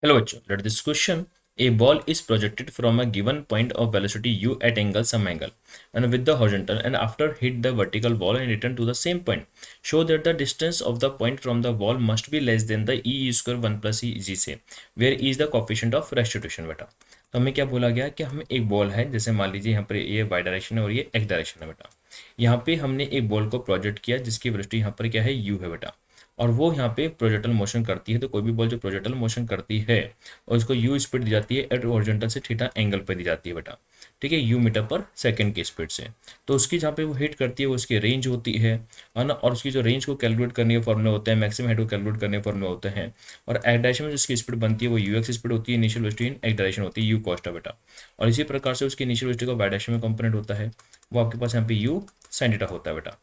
Hello, bachcho. Let this question. A ball is projected from a given point of velocity u at angle some angle and with the horizontal and after hit the vertical wall and return to the same point. Show that the distance of the point from the wall must be less than the e square 1 plus e g से where e is the coefficient of restitution बेटा। तो हमें क्या बोला गया कि हमें एक बॉल है, जैसे मान लीजिए यहाँ पर ये वाई डायरेक्शन है और ये एक्स डायरेक्शन है बेटा। यहाँ पे हमने एक बॉल को प्रोजेक्ट किया जिसकी वेलोसिटी यहाँ पर क्या है यू है बेटा, और वो यहाँ पे प्रोजेक्टल मोशन करती है। तो कोई भी बॉल जो प्रोजेक्टल मोशन करती है और उसको यू स्पीड दी जाती है एट ओरिजेंटल से थीटा एंगल पर दी जाती है बेटा, ठीक है, यू मीटर पर सेकंड की स्पीड से। तो उसकी जहाँ पे वो हिट करती है वो उसकी रेंज होती है ना, और उसकी जो रेंज को कैलकुलेट करने के फॉर्मूला होते हैं, मैक्सिमम हाइट को कैलकुलेट करने के फॉर्मूला होते हैं। और एक्स डायरेक्शन में जिसकी स्पीड बनती है वो यू एक्स स्पीड होती है, इनिशियल वेलोसिटी इन एक्स डायरेक्शन होती है यू कॉस्ट बेटा। और इसी प्रकार से उसकी इनिशियल वेलोसिटी का वाई डायरेक्शन में कंपोनेंट होता है, वो आपके पास यहाँ पे यू साइन थीटा होता है बेटा।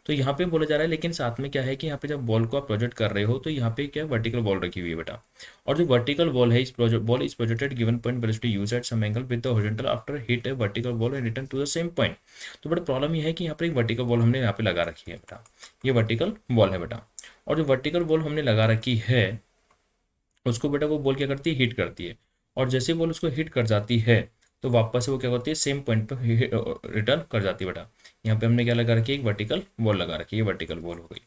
तो यहाँ पे बोला जा रहा है, लेकिन साथ में क्या है कि यहाँ पे जब बॉल को आप प्रोजेक्ट कर रहे हो तो यहाँ पे क्या वर्टिकल बॉल रखी हुई है बेटा, और जो वर्टिकल बॉल है इस ball is projected given point velocity use at some angle with the horizontal after hit a vertical wall and return to the same point. तो बट प्रॉब्लम ये है कि यहाँ पे एक वर्टिकल बॉल हमने यहाँ पे लगा रखी है बेटा, ये वर्टिकल बॉल है बेटा, और जो वर्टिकल बॉल हमने लगा रखी है उसको बेटा वो बॉल क्या करती है हिट करती है, और जैसे बॉल उसको हिट कर जाती है तो वापस से वो क्या करती है सेम पॉइंट पर रिटर्न कर जाती है बेटा। यहाँ पे हमने क्या लगा रखी है, एक वर्टिकल बॉल लगा रखी है, ये वर्टिकल बॉल हो गई,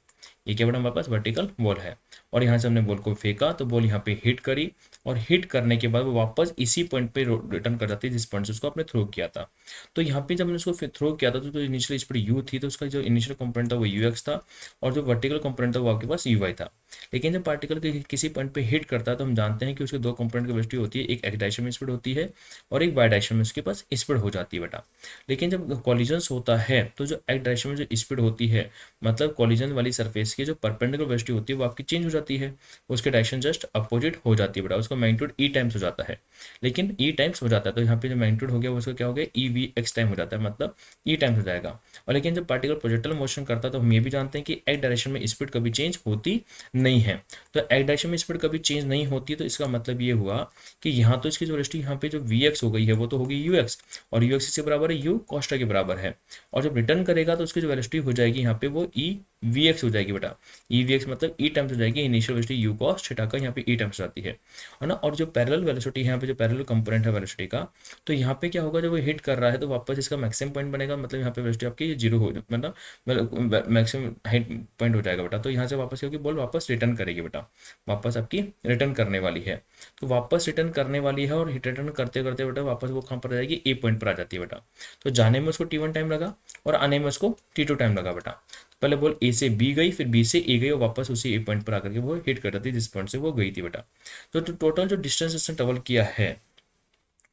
ये क्या बेटा हमारे पास वर्टिकल बॉल है। और यहाँ से हमने बॉल को फेंका तो बॉल यहाँ पे हिट करी, और हिट करने के बाद वो वापस इसी पॉइंट पे रिटर्न कर जाती है जिस पॉइंट से उसको आपने थ्रो किया था। तो यहाँ पे जब हमने उसको थ्रो किया था तो इनिशियल स्पीड यू थी, तो उसका जो इनिशियल कंपोनेंट था वो यू एक्स था, और जो वर्टिकल कंपोनेंट था वो आपके पास यू वाई था। लेकिन जब पार्टिकल किसी पॉइंट पे हिट करता है तो हम जानते हैं कि उसके दो कंपोनेंट की वेलोसिटी होती है, एक एक्स डायरेक्शन में स्पीड होती है और एक वाई डायरेक्शन में उसके पास स्पीड हो जाती है बेटा। लेकिन जब कॉलिजन्स होता है तो जो एक्स डायरेक्शन में जो स्पीड होती है, मतलब कॉलिजन वाली सरफेस की जो परपेंडिकुलर वेलोसिटी होती है वो आपकी चेंज हो जाती है, उसके डायरेक्शन जस्ट अपोजिट हो जाती है बेटा, उसका मैग्नीट्यूड ई टाइम्स हो जाता है। लेकिन ई टाइम्स हो जाता है तो यहाँ पे जो मैग्नीट्यूड हो गया वो उसका क्या हो गया ई वी एक्स टाइम हो जाता है, मतलब ई टाइम्स हो जाएगा। और लेकिन जब पार्टिकल प्रोजेक्टल मोशन करता है तो हम ये भी जानते हैं कि एक्स डायरेक्शन में स्पीड कभी चेंज होती नहीं है। तो एक्स डायरेक्शन में स्पीड कभी चेंज नहीं होती, तो इसका मतलब ये हुआ कि यहाँ तो इसकी जो वेलोसिटी यहाँ पे जो वी एक्स हो गई है वो तो होगी यू एक्स, और यू एक्स इसके बराबर है यू कॉस्टा के बराबर है। और जब रिटर्न करेगा तो उसकी जो वेलोसिटी हो जाएगी यहाँ पे वो ई वी एक्स हो जाएगी बेटा, ई वी एक्स मतलब ई टाइम्स हो जाएगी initial velocity you cos theta का, यहाँ पे ई टाइम्स जाती है ना। और जो पैरेलल वेलोसिटी यहाँ पे जो पैरेलल कंपोनेंट है वेलोसिटी का, तो यहाँ पे क्या होगा जब वो हिट कर रहा है तो वापस इसका मैक्सिमम पॉइंट बनेगा, मतलब यहाँ पे वेलोसिटी आपकी जीरो हो मतलब मैक्सिमम हाइट पॉइंट हो जाएगा बेटा। तो यहाँ से वापस क्योंकि बॉल वापस रिटर्न करेगी बेटा, वापस आपकी रिटर्न करने वाली है, तो वापस रिटर्न करने वाली है और रिटर्न करते करते बेटा वापस वो कहाँ पर आ जाएगी ए पॉइंट पर आ जाती है बेटा। तो जाने में उसको टी1 टाइम लगा और आने में उसको टी2 टाइम लगा बेटा। तो पहले बॉल ए से बी गई, फिर बी से ए गई और वापस उसी ए पॉइंट पर आकर के वो हिट कर जाती है जिस पॉइंट से वो गई थी बेटा। तो टोटल जो डिस्टेंस इसने ट्रेवल किया है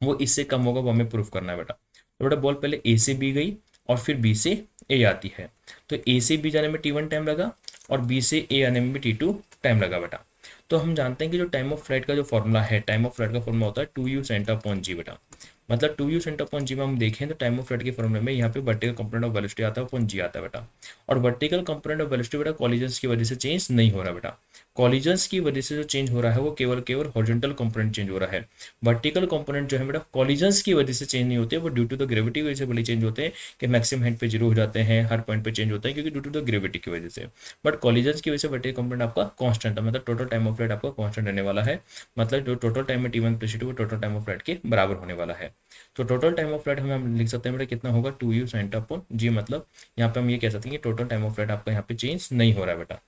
वो इससे कम होगा, वो हमें प्रूफ करना है बेटा। तो बेटा बॉल पहले ए से बी गई और फिर बी से ए आती है, तो ए से बी जाने में टी1 टाइम लगा और बी से ए आने में भी टी2 टाइम लगा बेटा। तो हम जानते हैं कि जो टाइम ऑफ फ्लाइट का जो फॉर्मूला है, टाइम ऑफ फ्लाइट का फॉर्मूला होता है 2u सेंटर अपॉन जी बेटा। मतलब 2u सेंटर अपॉन जी में हम देखें तो टाइम ऑफ फ्लाइट के फॉर्मूले में यहाँ पे वर्टिकल कंपोनेंट ऑफ वेलोसिटी आता है अपॉन जी आता है बेटा। और वर्टिकल कंपोनेंट ऑफ वेलोसिटी बेटा कॉलिजन्स की वजह से चेंज नहीं हो रहा बेटा, कॉलिजन्स की वजह से जो चेंज हो रहा है वो केवल केवल हॉरिजॉन्टल कंपोनेंट चेंज हो रहा है। वर्टिकल कंपोनेंट जो है बेटा कॉलिजन्स की वजह से चेंज नहीं होते, वो ड्यू टू द ग्रेविटी की वजह से बड़े चेंज होते हैं कि मैक्सिमम हाइट पे जीरो हो जाते हैं, हर पॉइंट पे चेंज होता है क्योंकि ड्यू टू द ग्रेविटी की वजह से। बट कॉलिजन्स की वजह से वर्टिकल कंपोनेंट आपका कांस्टेंट है, मतलब टोटल टाइम ऑफ फ्लाइट आपका कांस्टेंट रहने वाला है, मतलब जो टोटल टाइम में टी1 प्लस टी2 वो टोटल टाइम ऑफ फ्लाइट के बराबर होने वाला है। तो टोटल टाइम ऑफ फ्लाइट हम लिख सकते हैं बेटा कितना होगा 2u sin अपॉन जी, मतलब यहाँ पे हम ये कह सकते हैं कि टोटल टाइम ऑफ फ्लाइट आपका यहाँ पे चेंज नहीं हो रहा है बेटा,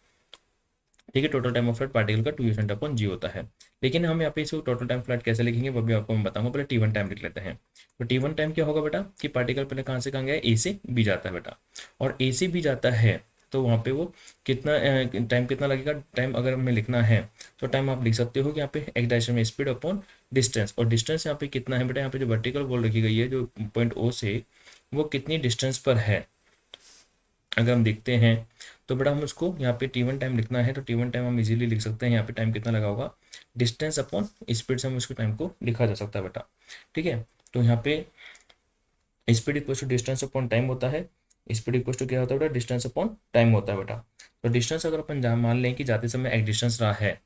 ठीक है। Total time of flight particle का 2u sin अपॉन जी होता है। लेकिन हम यहाँ पे इसको टोटल टाइम फ्लाइट कैसे लिखेंगे वो भी आपको मैं बताऊंगा, पहले टी1 टाइम लिख लेते हैं। तो टी1 टाइम क्या होगा बेटा कि पार्टिकल पहले कहाँ से कहाँ गया, ए से बी जाता है बेटा, और ए से बी जाता है तो वहाँ पे वो कितना टाइम कितना लगेगा, टाइम अगर हमें लिखना है तो टाइम आप लिख सकते हो कि यहाँ पे एक्स डायरेक्शन में स्पीड अपॉन डिस्टेंस, और डिस्टेंस यहाँ पे कितना है बेटा, यहाँ पे जो वर्टिकल बॉल रखी गई है जो पॉइंट ओ से वो कितनी डिस्टेंस पर है अगर हम देखते हैं तो बेटा हम उसको यहाँ पे टी1 टाइम लिखना है तो टी1 टाइम हम इजीली लिख सकते हैं, यहाँ पे टाइम कितना लगा होगा डिस्टेंस अपॉन स्पीड से हम उसके टाइम को लिखा जा सकता है बेटा, ठीक है। तो यहाँ पे speed equal to distance upon time होता है, स्पीड इक्वल टू क्या होता है बेटा डिस्टेंस अपॉन टाइम होता है बेटा। तो डिस्टेंस अगर अपन मान लें कि जाते समय एक डिस्टेंस रहा है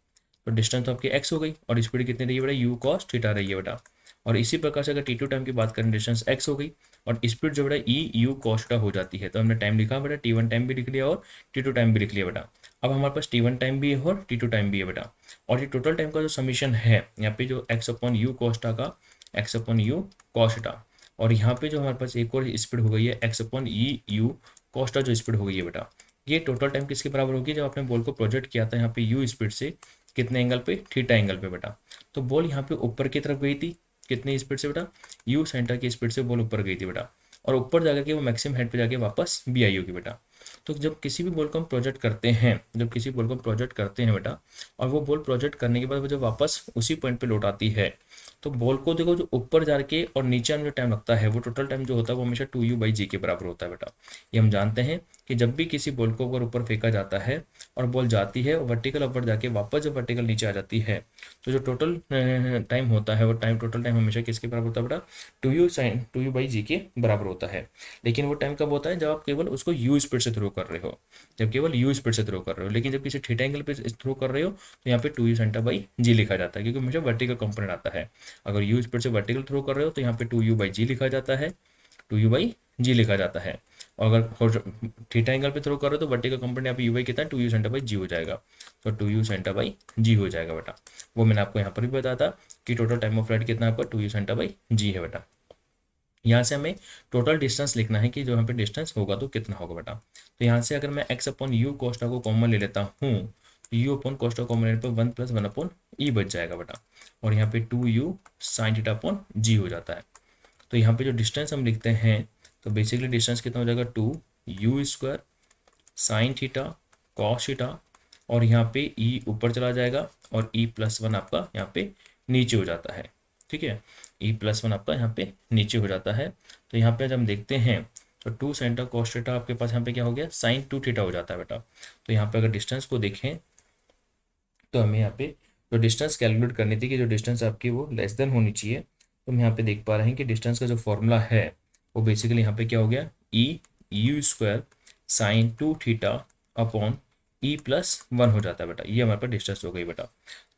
तो डिस्टेंस तो आपकी एक्स हो गई और स्पीड कितनी रही है बेटा यू कॉस थीटा रही है बेटा। और इसी प्रकार से अगर टी2 टाइम की बात करें डिस्टेंस एक्स हो गई और स्पीड जो बेटा ई यू कॉस्टा हो जाती है, तो हमने टाइम लिखा बेटा टी1 टाइम भी लिख लिया और टी2 टाइम भी लिख लिया बेटा। अब हमारे पास T1 टाइम भी है और T2 टाइम भी है बेटा, और ये टोटल टाइम का जो समीशन है यहाँ पे जो x अपॉन यू कोस्टा का x अपॉन यू कोस्टा, और यहाँ पे जो हमारे पास एक और स्पीड हो गई है x upon E U Costa जो स्पीड हो गई है बेटा, ये टोटल टाइम किसके बराबर होगी, जब आपने बॉल को प्रोजेक्ट किया था यहाँ पे यू स्पीड से कितने एंगल पे, थीटा एंगल पे बेटा। तो बॉल यहाँ पे ऊपर की तरफ गई थी कितनी स्पीड से बेटा, यू सेंटर की स्पीड से बॉल ऊपर गई थी बेटा, और ऊपर जाकर के वो मैक्सिमम हेड पे जाके वापस भी आई होगी बेटा। तो जब किसी भी बॉल को हम प्रोजेक्ट करते हैं, जब किसी बॉल को प्रोजेक्ट करते हैं बेटा, और वो बॉल प्रोजेक्ट करने के बाद वो जब वापस उसी पॉइंट पे लौट आती है, तो बॉल को देखो जो ऊपर जाके और नीचे आने में जो टाइम लगता है वो टोटल टाइम जो होता है वो हमेशा 2u/g के बराबर होता है बेटा। ये हम जानते हैं कि जब भी किसी बॉल को अगर ऊपर फेंका जाता है और बॉल जाती है वर्टिकल अपवर्ड जाके वापस जब वर्टिकल नीचे आ जाती है, तो जो टोटल टाइम होता है वो टोटल टाइम हमेशा किसके बराबर होता है बेटा, 2u/g के बराबर होता है। लेकिन वो टाइम कब होता है, जब आप केवल उसको यू स्पीड से थ्रो कर रहे हो, जब केवल यू स्पीड से थ्रो कर रहे हो। लेकिन जब किसी थीटा एंगल पे थ्रो कर रहे हो तो यहाँ पे 2u/g लिखा जाता है, क्योंकि हमेशा वर्टिकल कंपोनेंट आता है। अगर यू स्पीड से वर्टिकल थ्रो कर रहे हो तो यहाँ पे 2u/g लिखा जाता है, 2u/g लिखा जाता है। और अगर थीटा एंगल पे थ्रो कर रहे हो तो वर्टिकल कंपोनेंट यहाँ पे u कितना है, 2u/g हो जाएगा, तो 2u/g हो जाएगा बेटा। वो मैंने आपको यहाँ पर भी बताया था कि टोटल टाइम ऑफ फ्लाइट कितना आपका 2u/g है बेटा। यहाँ से हमें टोटल डिस्टेंस लिखना है कि जो यहाँ पे डिस्टेंस होगा तो कितना होगा बेटा। तो यहाँ से अगर मैं x अपॉन यू कोस्टा को कॉमन ले लेता हूँ तो u अपॉन कोस्टा कॉमन लेने पर 1 + 1 अपॉन ई बच जाएगा बेटा, और यहाँ पे 2u sin theta upon g हो जाता है। तो यहाँ पे जो डिस्टेंस हम लिखते हैं तो बेसिकली डिस्टेंस कितना हो जाएगा, 2u² sin theta cos theta, और यहाँ पे e ऊपर चला जाएगा और e+1 आपका यहाँ पे नीचे हो जाता है। ठीक है, e+1 आपका यहाँ पे नीचे हो जाता है। तो यहाँ पे जब हम देखते हैं तो 2 sin cos थीटा आपके पास यहाँ पे क्या हो गया, sin 2 थीटा हो जाता है बेटा। तो यहाँ पे अगर डिस्टेंस को देखें तो हमें यहाँ पे जो डिस्टेंस कैलकुलेट करनी थी कि जो डिस्टेंस आपकी वो लेस देन होनी चाहिए, तो हम यहाँ पे देख पा रहे हैं कि डिस्टेंस का जो फॉर्मूला है वो बेसिकली यहाँ पे क्या हो गया, e(u²) sin 2 theta upon e+1 हो जाता है बेटा। ये हमारे पास डिस्टेंस हो गई बेटा।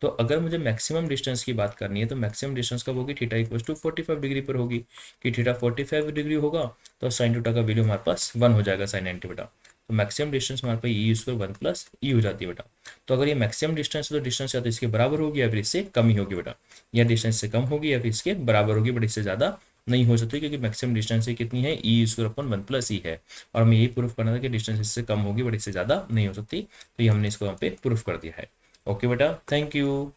तो अगर मुझे मैक्सिमम डिस्टेंस की बात करनी है तो मैक्सिमम डिस्टेंस कब होगी, थीटा = 45 डिग्री पर होगी। कि थीटा 45 डिग्री होगा तो sin थीटा का वैल्यू हमारे पास 1 हो जाएगा, sin 90 बेटा। तो मैक्सिमम डिस्टेंस हमारे पास e² 1 + e हो जाती है बेटा। तो अगर ये मैक्सिमम डिस्टेंस है तो डिस्टेंस या तो इसके बराबर होगी या फिर इससे कम ही होगी बेटा, या डिस्टेंस से कम होगी या फिर इसके बराबर होगी, बट इससे ज़्यादा नहीं हो सकती, क्योंकि मैक्सिमम डिस्टेंस कितनी है, e² 1 + e है। और हमें यही प्रूफ करना था कि डिस्टेंस इससे कम होगी बट इससे ज़्यादा नहीं हो सकती। तो ये हमने इसको यहाँ पे प्रूफ कर दिया है। ओके बेटा, थैंक यू।